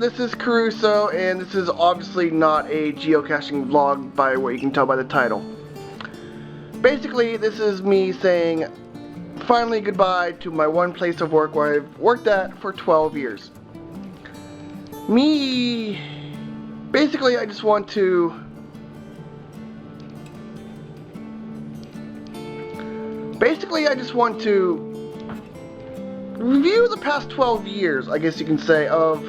this is Caruso, and this is obviously not a geocaching vlog by what you can tell by the title. Basically, this is me saying finally goodbye to my one place of work where I've worked at for 12 years. Basically, I just want to review the past 12 years, I guess you can say, of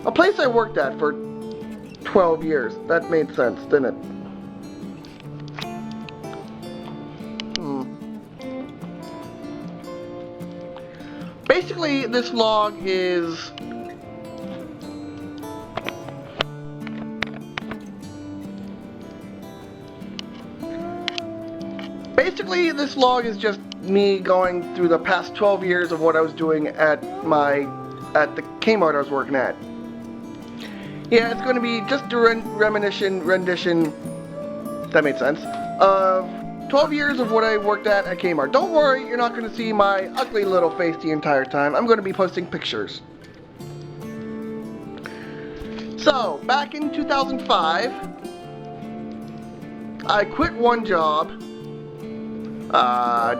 a place I worked at for 12 years. That made sense, didn't it? Basically, this vlog is just me going through the past 12 years of what I was doing at the Kmart I was working at. Yeah, it's going to be just a rendition, that made sense, of 12 years of what I worked at Kmart. Don't worry, you're not going to see my ugly little face the entire time. I'm going to be posting pictures. So, back in 2005, I quit one job,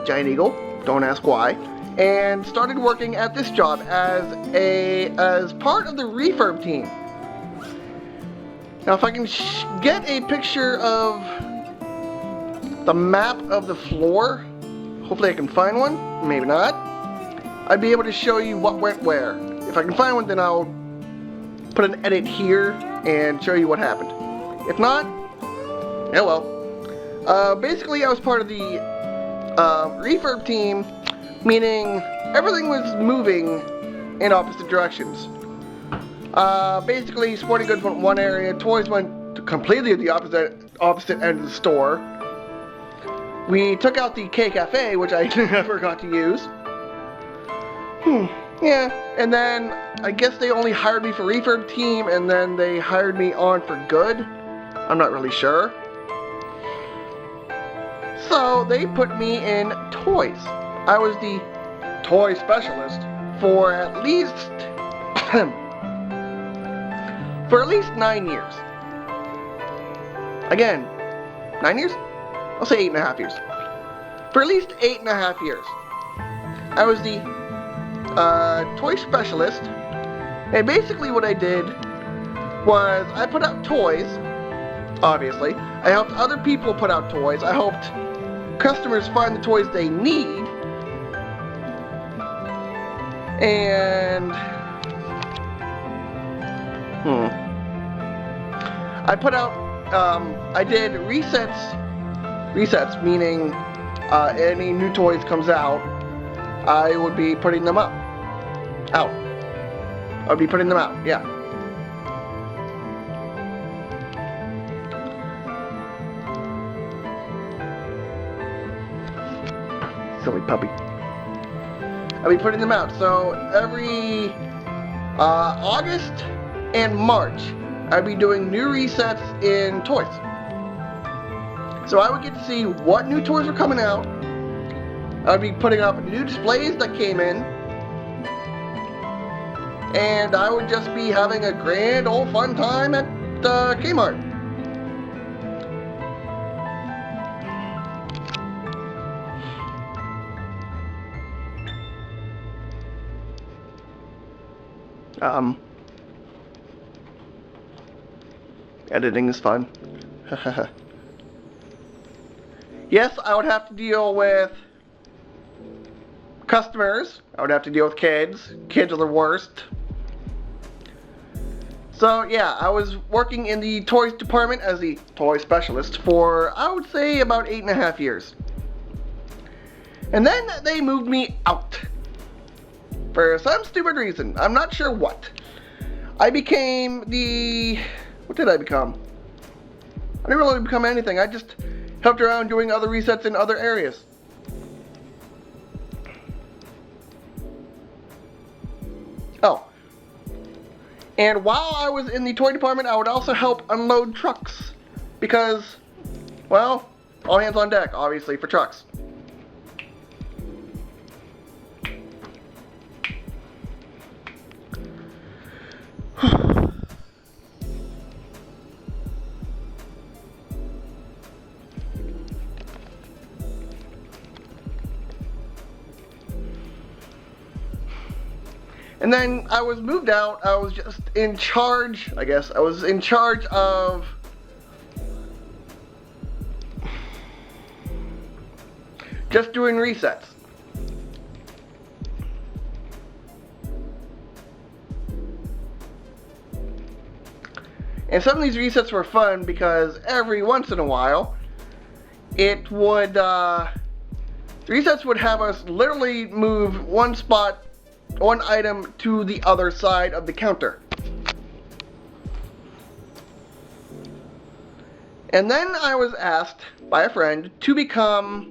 Giant Eagle, don't ask why, and started working at this job as part of the refurb team. Now, if I can get a picture of the map of the floor, hopefully I can find one, maybe not, I'd be able to show you what went where. If I can find one, then I'll put an edit here and show you what happened. If not, oh well. Basically, I was part of the refurb team, meaning everything was moving in opposite directions. Basically, sporting goods went one area, toys went to completely the opposite end of the store. We took out the K Cafe, which I never got to use. Yeah, and then I guess they only hired me for refurb team, and then they hired me on for good. I'm not really sure. So they put me in toys. I was the toy specialist for at least 9 years. Again, 9 years? I'll say 8.5 years. For at least 8.5 years. I was the toy specialist, and basically what I did was I put out toys, obviously. I helped other people put out toys. I helped customers find the toys they need, and I put out, I did resets meaning any new toys comes out, I would be putting them out. I would be putting them out, yeah. Silly puppy. I'll be putting them out. So every August and March, I'll be doing new resets in toys. So I would get to see what new toys are coming out. I'd be putting up new displays that came in. And I would just be having a grand old fun time at Kmart. Editing is fun. Yes, I would have to deal with customers. I would have to deal with kids. Kids are the worst. So yeah, I was working in the toys department as the toy specialist for, I would say, about 8.5 years. And then they moved me out. For some stupid reason. I'm not sure what. I became what did I become? I didn't really become anything. I just helped around doing other resets in other areas. Oh. And while I was in the toy department, I would also help unload trucks. Because, well, all hands on deck, obviously, for trucks. And then I was moved out. I was just in charge, I guess. I was in charge of just doing resets. And some of these resets were fun because every once in a while, it would, the resets would have us literally move one spot, one item to the other side of the counter. And then I was asked by a friend to become,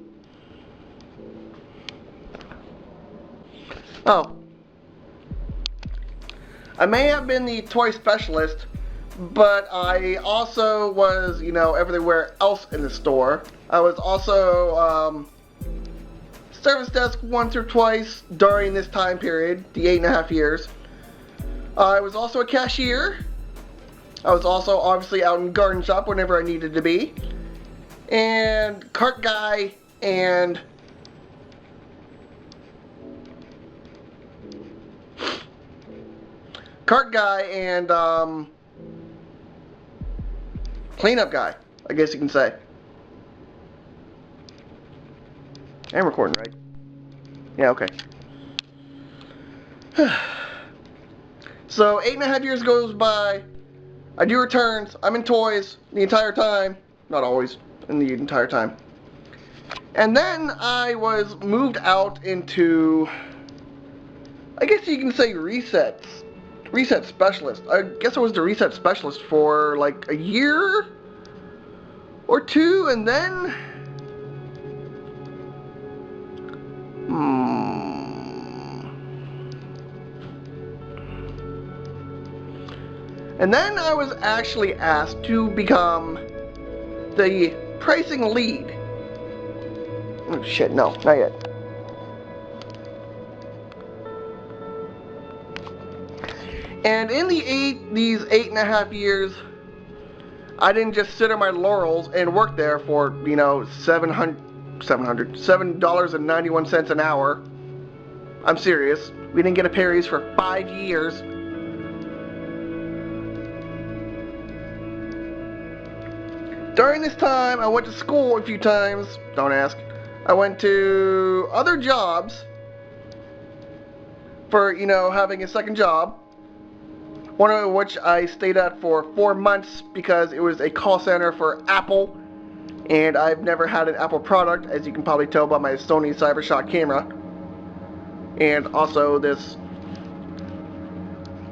I may have been the toy specialist, but I also was, everywhere else in the store. I was also service desk once or twice during this time period, the 8.5 years. I was also a cashier. I was also obviously out in garden shop whenever I needed to be. And cart guy and cleanup guy, I guess you can say. I'm recording, right? Yeah, okay. So 8.5 years goes by. I do returns. I'm in toys the entire time. Not always, in the entire time. And then I was moved out into, I guess you can say, resets. Reset specialist. I guess I was the reset specialist for like a year or two, and then I was actually asked to become the pricing lead. Oh shit, no, not yet. And in these 8.5 years, I didn't just sit on my laurels and work there for, $7.91 an hour. I'm serious. We didn't get a pay raise for 5 years. During this time, I went to school a few times. Don't ask. I went to other jobs for, having a second job. One of which I stayed at for 4 months because it was a call center for Apple. And I've never had an Apple product, as you can probably tell by my Sony CyberShot camera. And also this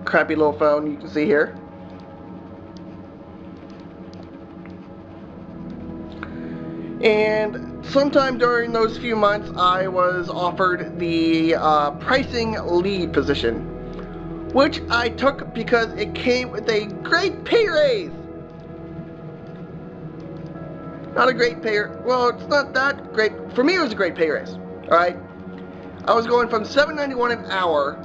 crappy little phone you can see here. And sometime during those few months, I was offered the pricing lead position, which I took because it came with a great pay raise. Not a great pay raise. Well, it's not that great. For me, it was a great pay raise. Alright? I was going from $7.91 an hour.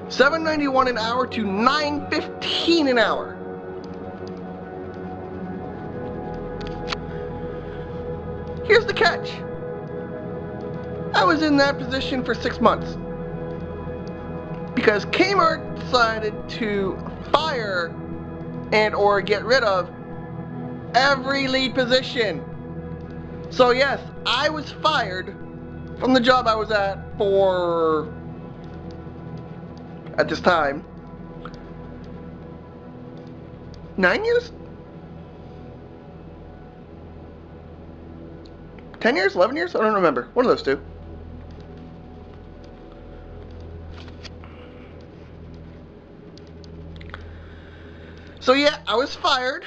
$7.91 an hour to $9.15 an hour. Here's the catch. I was in that position for 6 months because Kmart decided to fire and or get rid of every lead position. So yes, I was fired from the job I was at this time, 9 years? 10 years? 11 years? I don't remember. One of those two. So yeah, I was fired.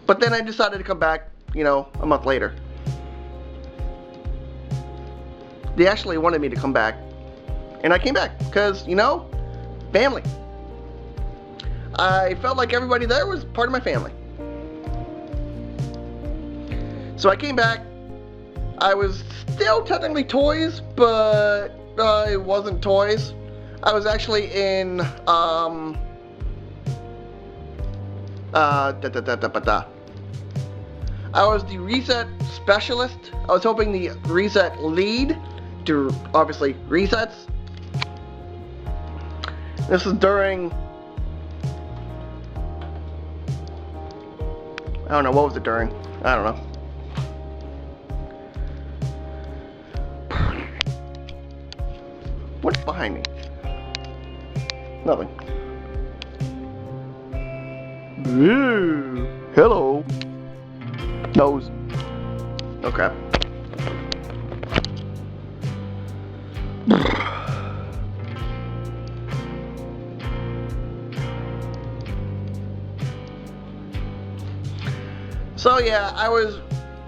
But then I decided to come back, a month later. They actually wanted me to come back. And I came back because, family. I felt like everybody there was part of my family. So I came back. I was still technically toys, but it wasn't toys. I was actually in I was the reset specialist. I was hoping the reset lead, do, obviously, resets. This is during, I don't know, what was it during? I don't know. What's behind me? Nothing. Ooh, hello. Nose. Oh crap. So yeah, I was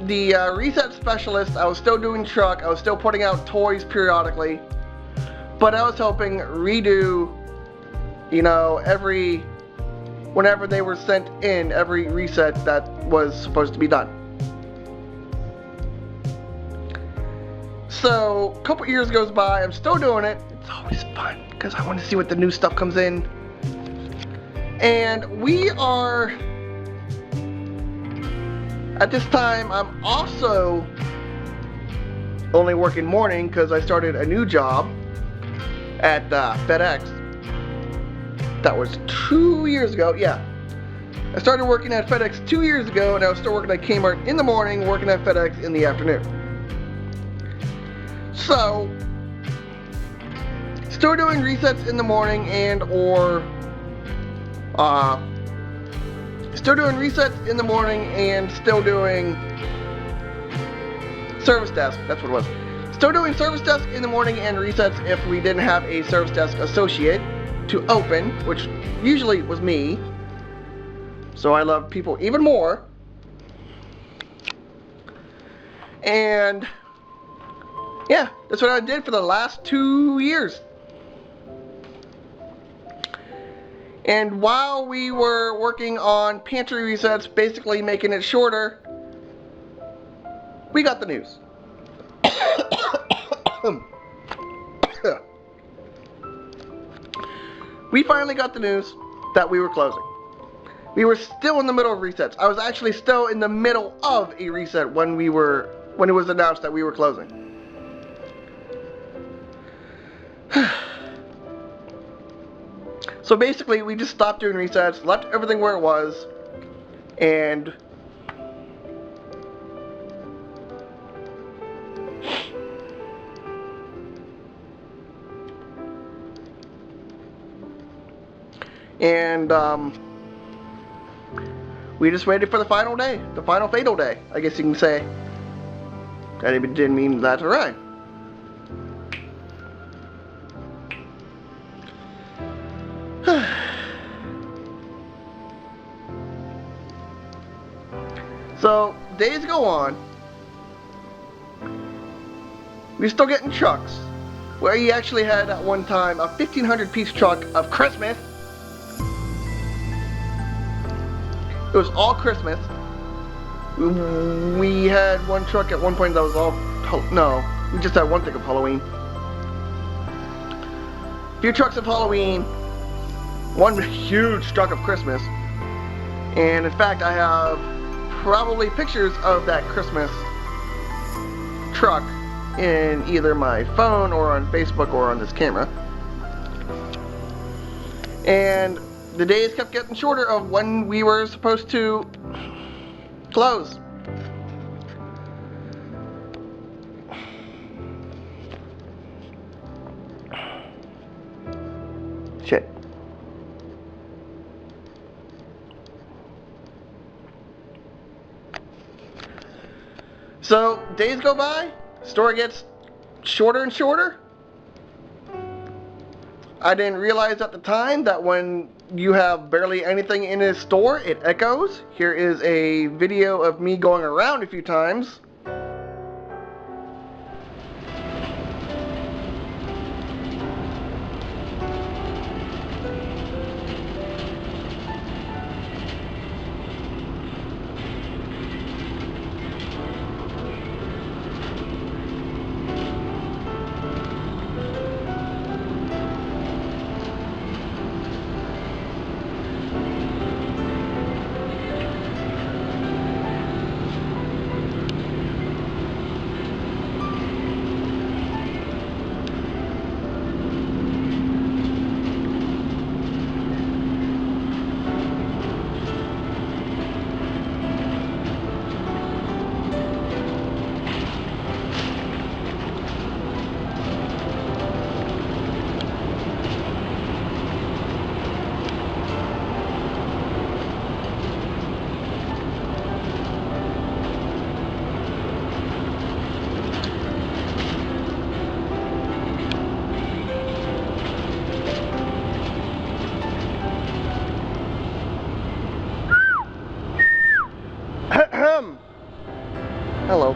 the reset specialist. I was still doing truck. I was still putting out toys periodically. But I was helping redo, you know, whenever they were sent in, every reset that was supposed to be done. So, a couple years goes by, I'm still doing it. It's always fun, because I want to see what the new stuff comes in. And we are, at this time, I'm also only working morning, because I started a new job at FedEx. That was 2 years ago, yeah. I started working at FedEx 2 years ago, and I was still working at Kmart in the morning, working at FedEx in the afternoon. So, still doing resets in the morning still doing resets in the morning and still doing service desk, that's what it was. Still doing service desk in the morning and resets if we didn't have a service desk associate to open, which usually was me. So I love people even more. And yeah, that's what I did for the last 2 years. And while we were working on pantry resets, basically making it shorter, we got the news. We finally got the news that we were closing. We were still in the middle of resets. I was actually still in the middle of a reset when it was announced that we were closing. So basically, we just stopped doing resets, left everything where it was, and we just waited for the final day, the final fatal day, I guess you can say. I didn't mean that to rhyme. So, days go on. We're still getting trucks. Where you actually had at one time a 1,500 piece truck of Christmas. It was all Christmas. We had one truck at one point that was all, no, we just had one thing of Halloween. A few trucks of Halloween. One huge truck of Christmas. And in fact, I have probably pictures of that Christmas truck in either my phone or on Facebook or on this camera. And the days kept getting shorter of when we were supposed to close. Shit. So, days go by, store gets shorter and shorter. I didn't realize at the time that when you have barely anything in a store, it echoes. Here is a video of me going around a few times. Hello.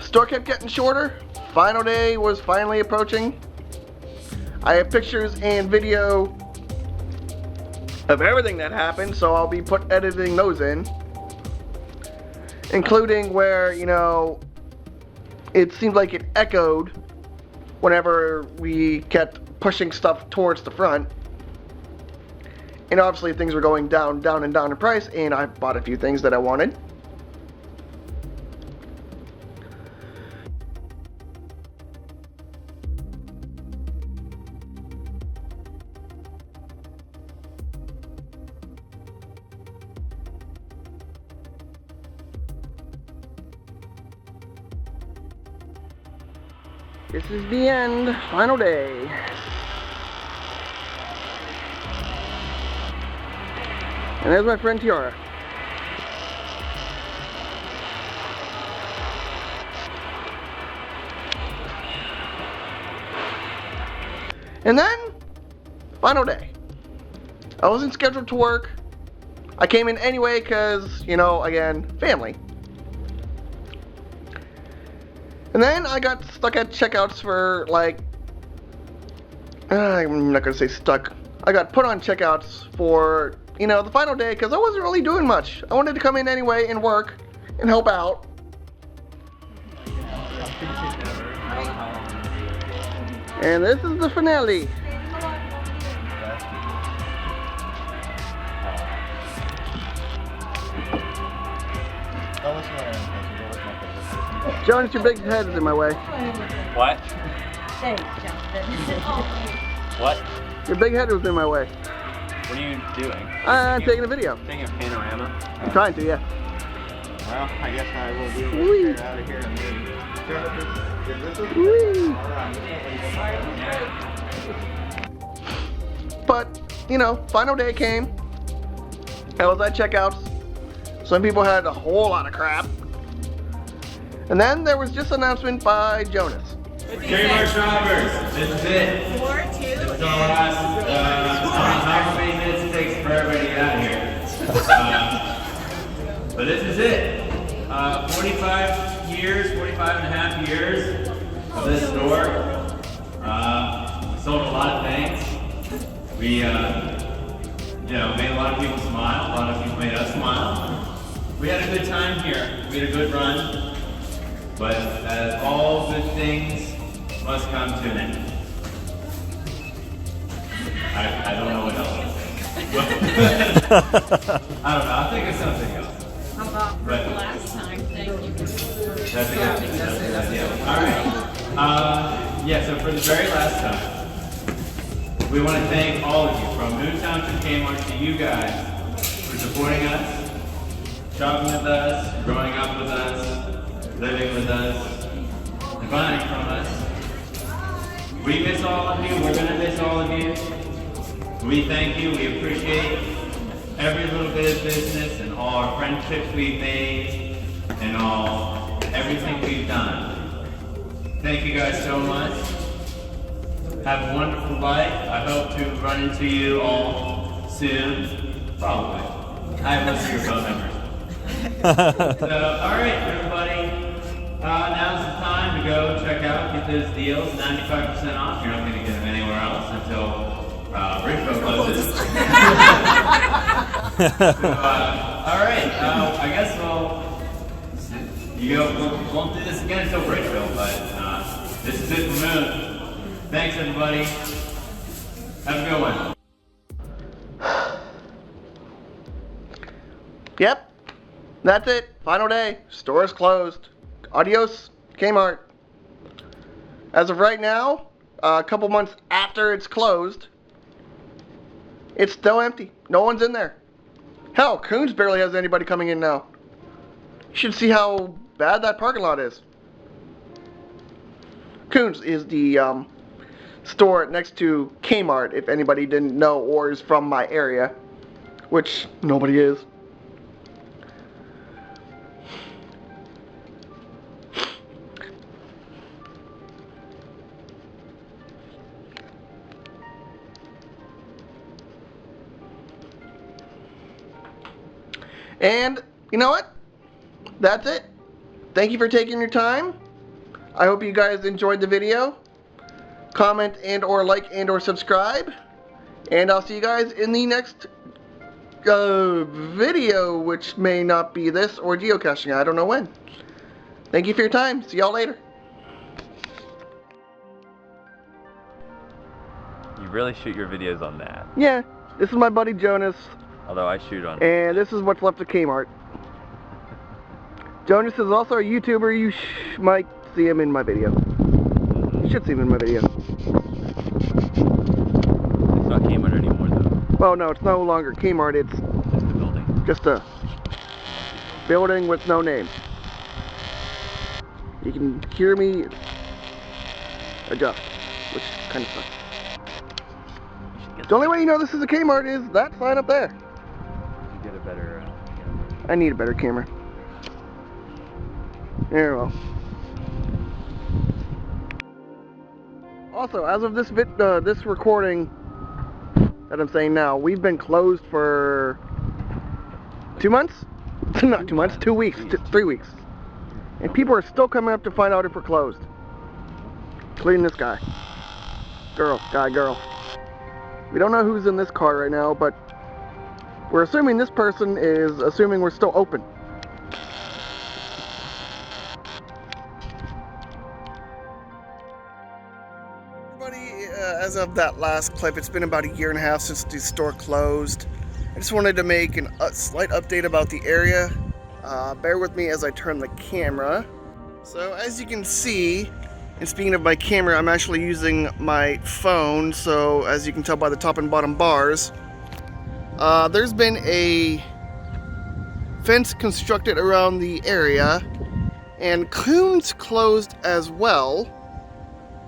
Store kept getting shorter. Final day was finally approaching. I have pictures and video of everything that happened, so I'll be editing those in. Including where, you know, it seemed like it echoed whenever we kept pushing stuff towards the front. And obviously things were going down, down, and down in price, and I bought a few things that I wanted. This is the end, final day. And there's my friend Tiara. And then, final day. I wasn't scheduled to work. I came in anyway because, you know, again, family. And then I got stuck at checkouts for like, I'm not going to say stuck. I got put on checkouts for, you know, the final day because I wasn't really doing much. I wanted to come in anyway and work and help out. And this is the finale. Jonas, your big head is in my way. What? Thanks, Jonathan. What? Your big head was in my way. What are you doing? I'm taking a video. Taking a panorama? I'm trying to, yeah. Well, I guess I will do Whee. get out of here and Whee. But, you know, final day came. I was at checkouts. Some people had a whole lot of crap. And then there was just an announcement by Jonas. Kmart shoppers, this is it. 4, 2, It's the last, how many minutes it takes for everybody to get out of here. But this is it. 45 years, 45 and a half years of this store. We sold a lot of things. We, you know, made a lot of people smile. A lot of people made us smile. We had a good time here. We had a good run. But as all good things must come to an end. I don't know what else to say. I don't know, I'll think of something else. How about for the last time? Thank you. That's a good idea. Alright. Yeah, so for the very last time, we want to thank all of you, from Newtown to Kmart to you guys, for supporting us, shopping with us, growing up with us, living with us, and buying from us. We miss all of you. We're going to miss all of you. We thank you. We appreciate every little bit of business and all our friendships we've made and everything we've done. Thank you guys so much. Have a wonderful life. I hope to run into you all soon. Probably. I have most of your phone numbers. So, alright everybody. Now's the time to go check out, get those deals, 95% off. You're not going to get them anywhere else until Bridgeville closes. Alright, I guess we won't do this again until Bridgeville, but this is it for Moon. Thanks everybody. Have a good one. Yep, that's it. Final day. Store is closed. Adios, Kmart. As of right now, a couple months after it's closed, it's still empty. No one's in there. Hell, Coons barely has anybody coming in now. You should see how bad that parking lot is. Coons is the store next to Kmart, if anybody didn't know or is from my area, which nobody is. And you know what? That's it. Thank you for taking your time I hope you guys enjoyed the video. Comment and or like and or subscribe. And I'll see you guys in the next video, which may not be this or geocaching. I don't know when. Thank you for your time. See y'all later. You really shoot your videos on that. Yeah, this is my buddy Jonas. Although I shoot on. And this is what's left of Kmart. Jonas is also a YouTuber. You might see him in my video. You should see him in my video. It's not Kmart anymore though. Well, no, it's no longer Kmart. It's Just a building. just a building with no name. You can hear me adjust, which kind of sucks. The only way you know this is a Kmart is that sign up there. You get a better camera. I need a better camera. There, well. Also, as of this this recording that I'm saying now, we've been closed for 2 months? Not 2 months, 2 weeks, 3 weeks. And people are still coming up to find out if we're closed. Including this guy. Girl. We don't know who's in this car right now, but we're assuming this person is assuming we're still open. Everybody, as of that last clip, it's been about 1.5 years since the store closed. I just wanted to make a slight update about the area. Bear with me as I turn the camera. So as you can see, and speaking of my camera, I'm actually using my phone, so as you can tell by the top and bottom bars, there's been a fence constructed around the area, and Koons closed as well,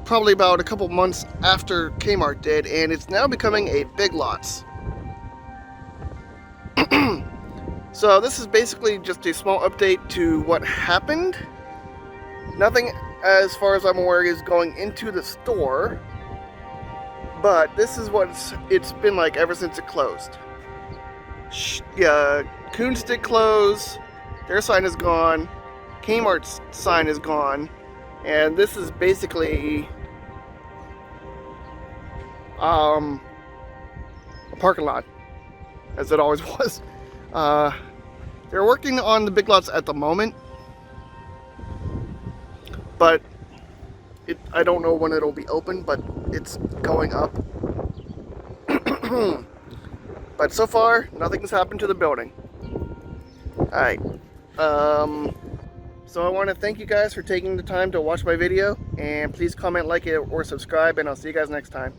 probably about a couple months after Kmart did, and it's now becoming a Big Lots. So this is basically just a small update to what happened. Nothing, as far as I'm aware, is going into the store, but this is what it's been like ever since it closed. Koons did close, their sign is gone, Kmart's sign is gone, and this is basically a parking lot, as it always was. They're working on the Big Lots at the moment, but I don't know when it'll be open, but it's going up. But so far, nothing's happened to the building. Alright, so I want to thank you guys for taking the time to watch my video, and please comment, like it, or subscribe, and I'll see you guys next time.